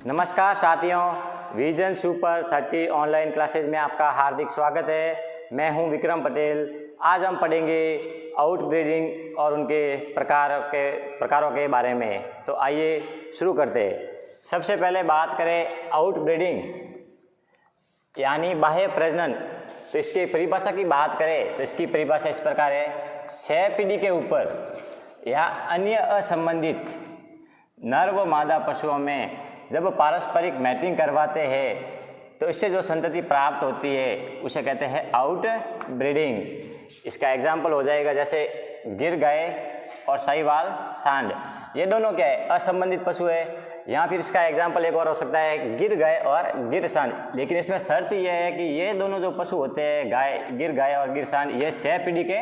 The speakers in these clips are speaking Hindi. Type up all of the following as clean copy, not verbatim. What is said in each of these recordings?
नमस्कार साथियों, विजन सुपर 30 ऑनलाइन क्लासेज में आपका हार्दिक स्वागत है। मैं हूं विक्रम पटेल। आज हम पढ़ेंगे आउटब्रीडिंग और उनके प्रकारों के बारे में। तो आइए शुरू करते हैं। सबसे पहले बात करें आउटब्रीडिंग यानी बाह्य प्रजनन। तो इसकी परिभाषा की बात करें तो इसकी परिभाषा इस प्रकार है: 6 पीढ़ी के ऊपर या अन्य असंबंधित नर व मादा पशुओं में जब पारस्परिक मैटिंग करवाते हैं तो इससे जो संतति प्राप्त होती है उसे कहते हैं आउट ब्रीडिंग। इसका एग्जाम्पल हो जाएगा जैसे गिर गाय और साहिवाल सांड। ये दोनों क्या है? असंबंधित पशु है। यहाँ फिर इसका एग्जाम्पल एक और हो सकता है गिर गाय और गिर सांड। लेकिन इसमें शर्त यह है कि ये दोनों जो पशु होते हैं गिर गाय और गिर सांड, ये 6 पीढ़ी के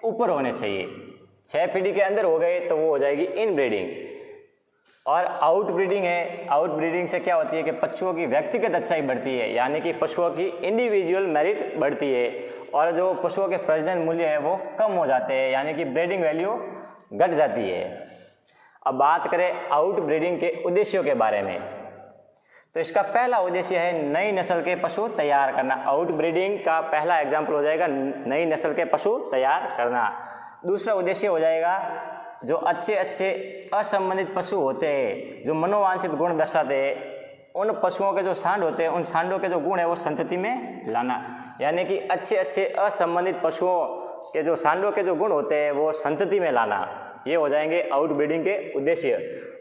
ऊपर होने चाहिए। 6 पीढ़ी के अंदर हो गए तो वो हो जाएगी इनब्रीडिंग। और आउटब्रीडिंग है। आउटब्रीडिंग से क्या होती है कि पशुओं की व्यक्तिगत अच्छाई बढ़ती है, यानी कि पशुओं की इंडिविजुअल मेरिट बढ़ती है और जो पशुओं के प्रजनन मूल्य है वो कम हो जाते हैं, यानी कि ब्रीडिंग वैल्यू घट जाती है। अब बात करें आउटब्रीडिंग के उद्देश्यों के बारे में, तो इसका पहला उद्देश्य है नई नस्ल के पशु तैयार करना। आउटब्रीडिंग का पहला एग्जाम्पल हो जाएगा नई नस्ल के पशु तैयार करना। दूसरा उद्देश्य हो जाएगा जो अच्छे असंबंधित पशु होते हैं, जो मनोवांछित गुण दर्शाते हैं, उन पशुओं के जो सांड होते हैं, उन सांडों के जो गुण है वो संतति में लाना। यानी कि अच्छे असंबंधित पशुओं के जो सांडों के जो गुण होते हैं वो संतति में लाना। ये हो जाएंगे आउटब्रीडिंग के उद्देश्य।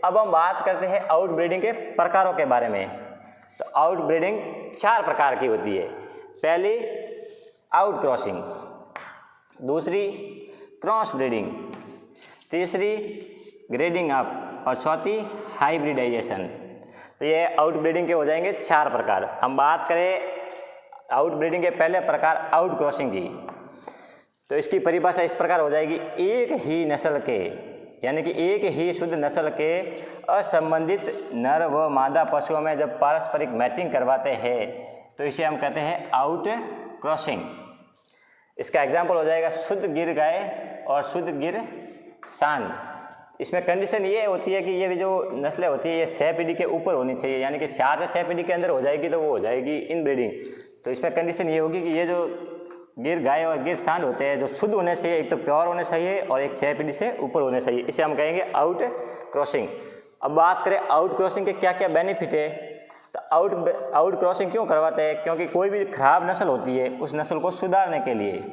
अब हम बात करते हैं आउटब्रीडिंग के प्रकारों के बारे में। तो आउटब्रीडिंग 4 प्रकार की होती है। पहली आउट क्रॉसिंग, दूसरी क्रॉस ब्रीडिंग, तीसरी ग्रेडिंग अप और चौथी हाइब्रिडाइजेशन। तो ये आउटब्रीडिंग के हो जाएंगे 4 प्रकार। हम बात करें आउटब्रीडिंग के पहले प्रकार आउट क्रॉसिंग की, तो इसकी परिभाषा इस प्रकार हो जाएगी: एक ही नस्ल के, यानी कि एक ही शुद्ध नस्ल के असंबंधित नर व मादा पशुओं में जब पारस्परिक मैटिंग करवाते हैं तो इसे हम कहते हैं आउट क्रॉसिंग। इसका एग्जाम्पल हो जाएगा शुद्ध गिर गाय और शुद्ध गिर सांड। इसमें कंडीशन ये होती है कि ये भी जो नस्लें होती है ये 6 पीढ़ी के ऊपर होनी चाहिए, यानी कि 4 से 6 पीढ़ी के अंदर हो जाएगी तो वो हो जाएगी इनब्रीडिंग। तो इसमें कंडीशन ये होगी कि ये जो गिर गाय और गिर सांड होते हैं जो शुद्ध होने चाहिए, एक तो प्योर होने चाहिए और एक 6 पीढ़ी से ऊपर होने चाहिए। इसे हम कहेंगे आउट क्रॉसिंग। अब बात करें आउट क्रॉसिंग के क्या क्या बेनिफिट है। तो आउट क्रॉसिंग क्यों करवाते हैं? क्योंकि कोई भी खराब नस्ल होती है उस नस्ल को सुधारने के लिए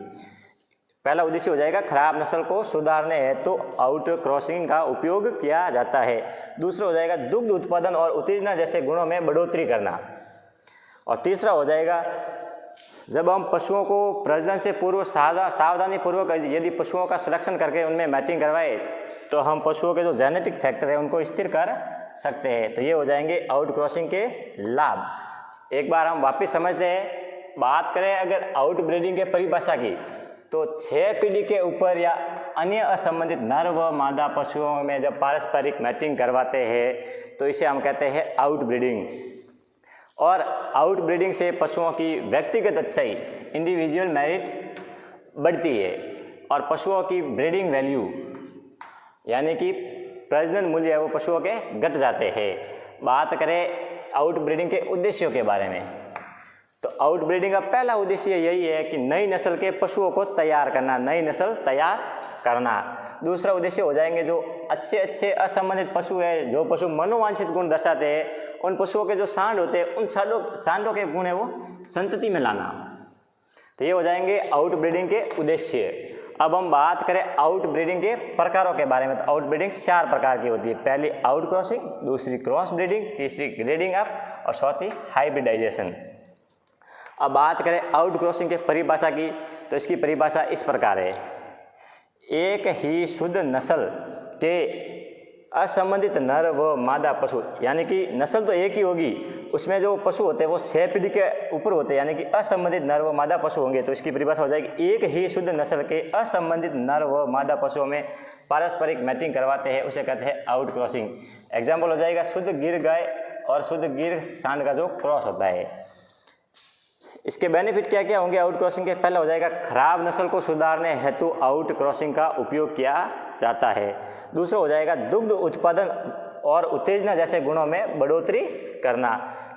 पहला उद्देश्य हो जाएगा खराब नस्ल को सुधारने है तो आउट क्रॉसिंग का उपयोग किया जाता है। दूसरा हो जाएगा दुग्ध उत्पादन और उत्तेजना जैसे गुणों में बढ़ोतरी करना। और तीसरा हो जाएगा जब हम पशुओं को प्रजनन से पूर्व सावधानी पूर्वक यदि पशुओं का सिलेक्शन करके उनमें मैटिंग करवाए तो हम पशुओं के जो जेनेटिक फैक्टर है उनको स्थिर कर सकते हैं। तो ये हो जाएंगे आउट क्रॉसिंग के लाभ। एक बार हम वापिस समझते हैं। बात करें अगर आउट ब्रीडिंग के परिभाषा की, तो 6 पीढ़ी के ऊपर या अन्य असंबंधित नर व मादा पशुओं में जब पारस्परिक मैटिंग करवाते हैं तो इसे हम कहते हैं आउट ब्रीडिंग। और आउट ब्रीडिंग से पशुओं की व्यक्तिगत अच्छाई इंडिविजुअल मेरिट बढ़ती है और पशुओं की ब्रीडिंग वैल्यू यानी कि प्रजनन मूल्य है वो पशुओं के घट जाते हैं। बात करें आउट ब्रीडिंग के उद्देश्यों के बारे में, तो आउटब्रीडिंग का पहला उद्देश्य यही है कि नई नस्ल के पशुओं को तैयार करना, नई नस्ल तैयार करना। दूसरा उद्देश्य हो जाएंगे जो अच्छे असंबंधित पशु है, जो पशु मनोवांछित गुण दर्शाते हैं, उन पशुओं के जो सांड होते हैं उन सांडों के गुण है वो संतति में लाना। तो ये हो जाएंगे आउटब्रीडिंग के उद्देश्य। अब हम बात करें आउटब्रीडिंग के प्रकारों के बारे में, तो आउटब्रीडिंग 4 प्रकार की होती है। पहली आउट क्रॉसिंग, दूसरी क्रॉस ब्रीडिंग, तीसरी ग्रेडिंग अप और चौथी हाइब्रिडाइजेशन। अब बात करें आउट क्रॉसिंग के परिभाषा की, तो इसकी परिभाषा इस प्रकार है: एक ही शुद्ध नस्ल के असंबंधित नर व मादा पशु, यानी कि नस्ल तो एक ही होगी, उसमें जो पशु होते हैं वो 6 पीढ़ी के ऊपर होते हैं, यानी कि असंबंधित नर व मादा पशु होंगे। तो इसकी परिभाषा हो जाएगी एक ही शुद्ध नस्ल के असंबंधित नर व मादा पशुओं में पारस्परिक मैटिंग करवाते हैं उसे कहते हैं आउट क्रॉसिंग। एग्जाम्पल हो जाएगा शुद्ध गिर गाय और शुद्ध गिर सांड का जो क्रॉस होता है। इसके बेनिफिट क्या क्या होंगे आउट क्रॉसिंग के? पहला हो जाएगा खराब नस्ल को सुधारने हेतु आउट क्रॉसिंग का उपयोग किया जाता है। दूसरा हो जाएगा दुग्ध उत्पादन और उत्तेजना जैसे गुणों में बढ़ोतरी करना।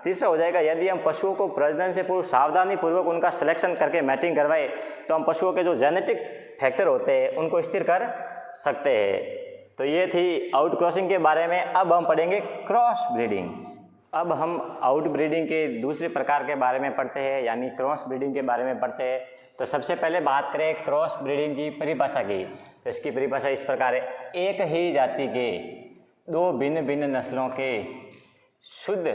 तीसरा हो जाएगा, यदि हम पशुओं को प्रजनन से पूर्व सावधानी पूर्वक उनका सिलेक्शन करके मैटिंग करवाए तो हम पशुओं के जो जेनेटिक फैक्टर होते हैं उनको स्थिर कर सकते हैं। तो ये थी आउट क्रॉसिंग के बारे में। अब हम पढ़ेंगे क्रॉस ब्रीडिंग। अब हम आउट ब्रीडिंग के दूसरे प्रकार के बारे में पढ़ते हैं, यानी क्रॉस ब्रीडिंग के बारे में पढ़ते हैं। तो सबसे पहले बात करें क्रॉस ब्रीडिंग की परिभाषा की, तो इसकी परिभाषा इस प्रकार है, एक ही जाति के दो भिन्न भिन्न नस्लों के शुद्ध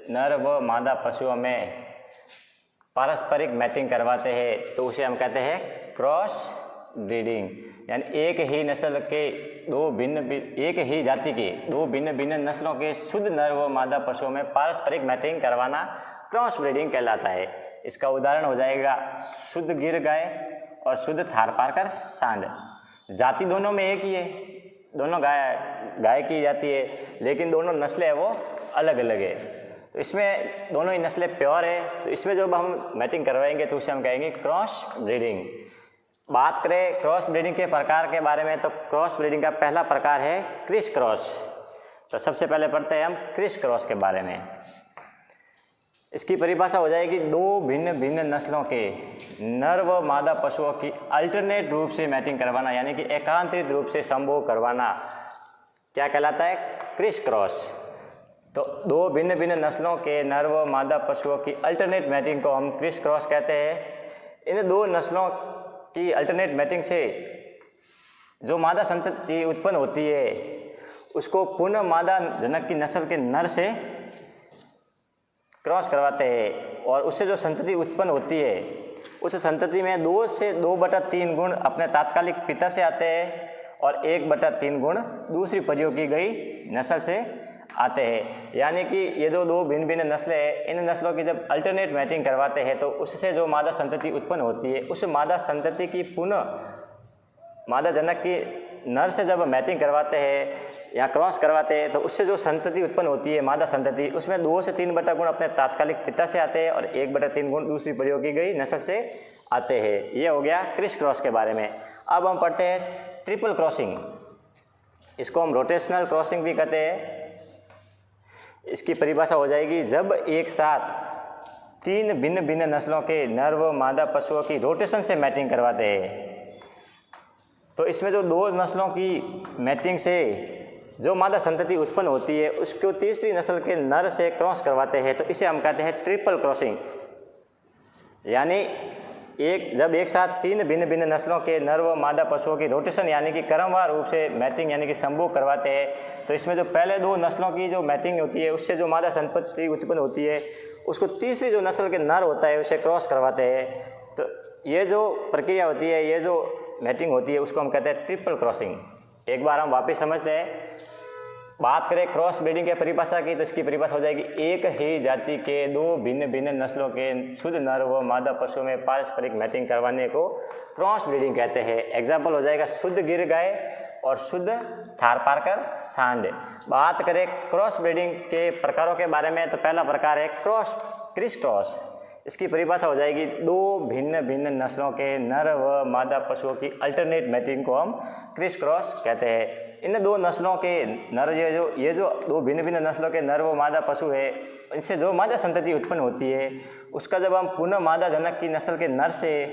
नर व मादा पशुओं में पारस्परिक मैटिंग करवाते हैं तो उसे हम कहते हैं क्रॉस ब्रीडिंग। यानी एक ही नस्ल के एक ही जाति के दो भिन्न भिन्न नस्लों के शुद्ध नर व मादा पशुओं में पारस्परिक मैटिंग करवाना क्रॉस ब्रीडिंग कहलाता है। इसका उदाहरण हो जाएगा शुद्ध गिर गाय और शुद्ध थारपारकर सांड। जाति दोनों में एक ही है, दोनों गाय की जाती है, लेकिन दोनों नस्लें है वो अलग अलग है। तो इसमें दोनों ही नस्लें प्योर है, तो इसमें जब हम मैटिंग करवाएंगे तो उसे हम कहेंगे क्रॉस ब्रीडिंग। बात करें क्रॉस ब्रीडिंग के प्रकार के बारे में, तो क्रॉस ब्रीडिंग का पहला प्रकार है क्रिस क्रॉस। तो सबसे पहले पढ़ते हैं हम क्रिस क्रॉस के बारे में। इसकी परिभाषा हो जाएगी, दो भिन्न भिन्न नस्लों के नर व मादा पशुओं की अल्टरनेट रूप से मैटिंग करवाना, यानी कि एकांतरित रूप से संभोग करवाना, क्या कहलाता है? Criss cross. तो दो भिन्न भिन्न नस्लों के नर व मादा पशुओं की अल्टरनेट मैटिंग को हम क्रिस क्रॉस कहते हैं। इन दो नस्लों की अल्टरनेट मैटिंग से जो मादा संतति उत्पन्न होती है उसको पुनः मादा जनक की नस्ल के नर से क्रॉस करवाते हैं, और उससे जो संतति उत्पन्न होती है उस संतति में 2 से 2/3 गुण अपने तात्कालिक पिता से आते हैं और 1/3 गुण दूसरी परियोग की गई नस्ल से आते हैं। यानी कि ये जो दो भिन्न भिन्न नस्लें हैं, इन नस्लों की जब अल्टरनेट मैटिंग करवाते हैं तो उससे जो मादा संतति उत्पन्न होती है उस मादा संतति की पुनः मादा जनक की नर से जब मैटिंग करवाते हैं या क्रॉस करवाते हैं तो उससे जो संतति उत्पन्न होती है मादा संतति, उसमें 2 से 3 बटा गुण अपने तात्कालिक पिता से आते हैं और 1/3 गुण दूसरी प्रयोग की गई नस्ल से आते हैं। ये हो गया क्रिस क्रॉस के बारे में। अब हम पढ़ते हैं ट्रिपल क्रॉसिंग। इसको हम रोटेशनल क्रॉसिंग भी कहते हैं। इसकी परिभाषा हो जाएगी, जब एक साथ 3 भिन्न भिन्न नस्लों के नर व मादा पशुओं की रोटेशन से मैटिंग करवाते हैं तो इसमें जो 2 नस्लों की मैटिंग से जो मादा संतति उत्पन्न होती है उसको तीसरी नस्ल के नर से क्रॉस करवाते हैं तो इसे हम कहते हैं ट्रिपल क्रॉसिंग। यानी जब एक साथ 3 भिन्न भिन्न नस्लों के नर व मादा पशुओं की रोटेशन यानी कि क्रमवार रूप से मैटिंग यानी कि संभोग करवाते हैं तो इसमें जो पहले 2 नस्लों की जो मैटिंग होती है उससे जो मादा संतति उत्पन्न होती है उसको तीसरी जो नस्ल के नर होता है उसे क्रॉस करवाते हैं। तो ये जो प्रक्रिया होती है, ये जो मैटिंग होती है उसको हम कहते हैं ट्रिपल क्रॉसिंग। एक बार हम वापस समझते हैं। बात करें क्रॉस ब्रीडिंग के परिभाषा की, तो इसकी परिभाषा हो जाएगी, एक ही जाति के 2 भिन्न भिन्न नस्लों के शुद्ध नर व मादा पशुओं में पारस्परिक मैटिंग करवाने को क्रॉस ब्रीडिंग कहते हैं। एग्जाम्पल हो जाएगा शुद्ध गिर गाय और शुद्ध थारपारकर सांड। बात करें क्रॉस ब्रीडिंग के प्रकारों के बारे में, तो पहला प्रकार है क्रिस क्रॉस। इसकी परिभाषा हो जाएगी, 2 भिन्न भिन्न नस्लों के नर व मादा पशुओं की अल्टरनेट मैटिंग को हम क्रिस क्रॉस कहते हैं। इन 2 नस्लों के नर ये जो 2 भिन्न भिन्न नस्लों के नर व मादा पशु है, इनसे जो मादा संतति उत्पन्न होती है उसका जब हम पुनः मादा जनक की नस्ल के नर से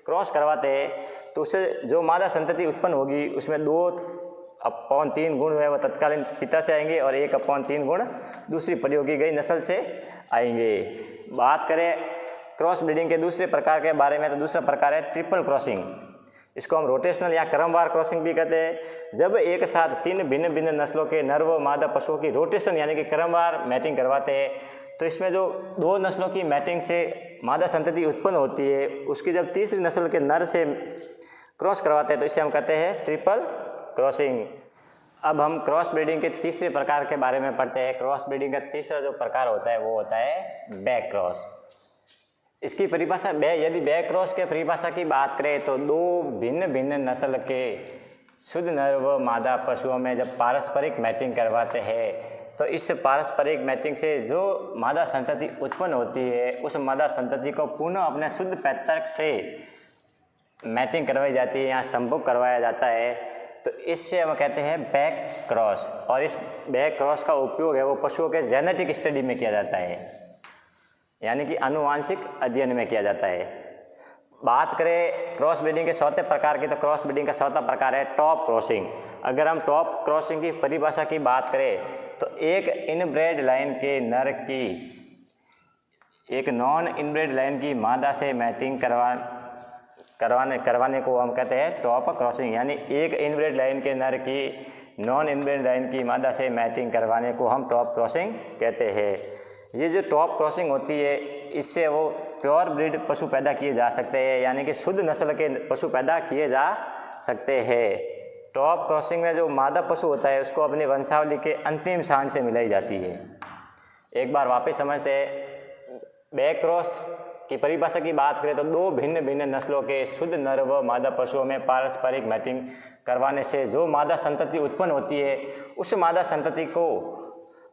क्रॉस करवाते हैं तो उससे जो मादा संतति उत्पन्न होगी उसमें 2/3 गुण है वो तत्कालीन पिता से आएंगे और 1/3 गुण दूसरी प्रयोग की गई नस्ल से आएंगे। बात करें क्रॉस ब्रीडिंग के दूसरे प्रकार के बारे में, तो दूसरा प्रकार है ट्रिपल क्रॉसिंग। इसको हम रोटेशनल या क्रमवार क्रॉसिंग भी कहते हैं। जब एक साथ 3 भिन्न भिन्न नस्लों के नर व मादा पशुओं की रोटेशन यानी कि क्रमवार मैटिंग करवाते हैं तो इसमें जो 2 नस्लों की मैटिंग से मादा संतति उत्पन्न होती है उसकी जब तीसरी नस्ल के नर से क्रॉस करवाते हैं तो इसे हम कहते हैं ट्रिपल क्रॉसिंग। अब हम क्रॉस ब्रीडिंग के तीसरे प्रकार के बारे में पढ़ते हैं। क्रॉस ब्रीडिंग का तीसरा जो प्रकार होता है वो होता है बैक क्रॉस। इसकी परिभाषा यदि बैक क्रॉस के परिभाषा की बात करें तो 2 भिन्न भिन्न नस्ल के शुद्ध नर व मादा पशुओं में जब पारस्परिक मैटिंग करवाते हैं तो इस पारस्परिक मैटिंग से जो मादा संतति उत्पन्न होती है उस मादा संतति को पुनः अपने शुद्ध पैतृक से मैटिंग करवाई जाती है या संभोग करवाया जाता है। तो इससे हम कहते हैं बैक क्रॉस। और इस बैक क्रॉस का उपयोग है वो पशुओं के जेनेटिक स्टडी में किया जाता है, यानी कि आनुवांशिक अध्ययन में किया जाता है। बात करें क्रॉस ब्रीडिंग के चौथे प्रकार की, तो क्रॉस ब्रीडिंग का चौथा प्रकार है टॉप क्रॉसिंग। अगर हम टॉप क्रॉसिंग की परिभाषा की बात करें तो एक इनब्रेड लाइन के नर की एक नॉन इनब्रेड लाइन की मादा से मैटिंग करवाने को हम कहते हैं टॉप क्रॉसिंग, यानी एक इनब्रेड लाइन के नर की नॉन इनब्रेड लाइन की मादा से मैटिंग करवाने को हम टॉप क्रॉसिंग कहते हैं। ये जो टॉप क्रॉसिंग होती है इससे वो प्योर ब्रीड पशु पैदा किए जा सकते हैं, यानी कि शुद्ध नस्ल के पशु पैदा किए जा सकते हैं। टॉप क्रॉसिंग में जो मादा पशु होता है उसको अपनी वंशावली के अंतिम सांड से मिलाई जाती है। एक बार वापस समझते हैं, बैक क्रॉस की परिभाषा की बात करें तो दो भिन्न भिन्न नस्लों के शुद्ध नर व मादा पशुओं में पारस्परिक मैटिंग करवाने से जो मादा संतति उत्पन्न होती है उस मादा संतति को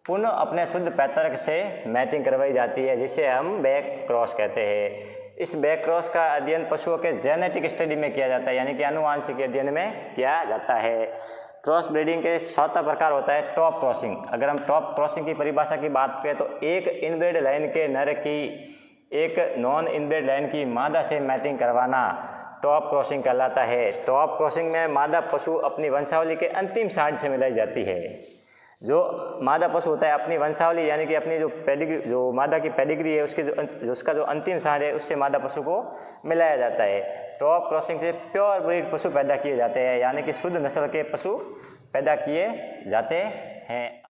पुनः अपने शुद्ध पैतृक से मैटिंग करवाई जाती है, जिसे हम बैक क्रॉस कहते हैं। इस बैक क्रॉस का अध्ययन पशुओं के जेनेटिक स्टडी में किया जाता है, यानी कि आनुवांशिक अध्ययन में किया जाता है। क्रॉस ब्रीडिंग के चौथा प्रकार होता है टॉप क्रॉसिंग। अगर हम टॉप क्रॉसिंग की परिभाषा की बात करें तो एक इनब्रेड लाइन के नर की एक नॉन इनब्रेड लाइन की मादा से मैटिंग करवाना टॉप क्रॉसिंग कहलाता है। टॉप क्रॉसिंग में मादा पशु अपनी वंशावली के अंतिम सांड से मिलाई जाती है। जो मादा पशु होता है अपनी वंशावली, यानी कि अपनी जो पेडिग्री, जो मादा की पेडिग्री है उसका जो अंतिम सांड है उससे मादा पशु को मिलाया जाता है। टॉप क्रॉसिंग से प्योर ब्रीड पशु पैदा किए जाते हैं, यानी कि शुद्ध नस्ल के पशु पैदा किए जाते हैं।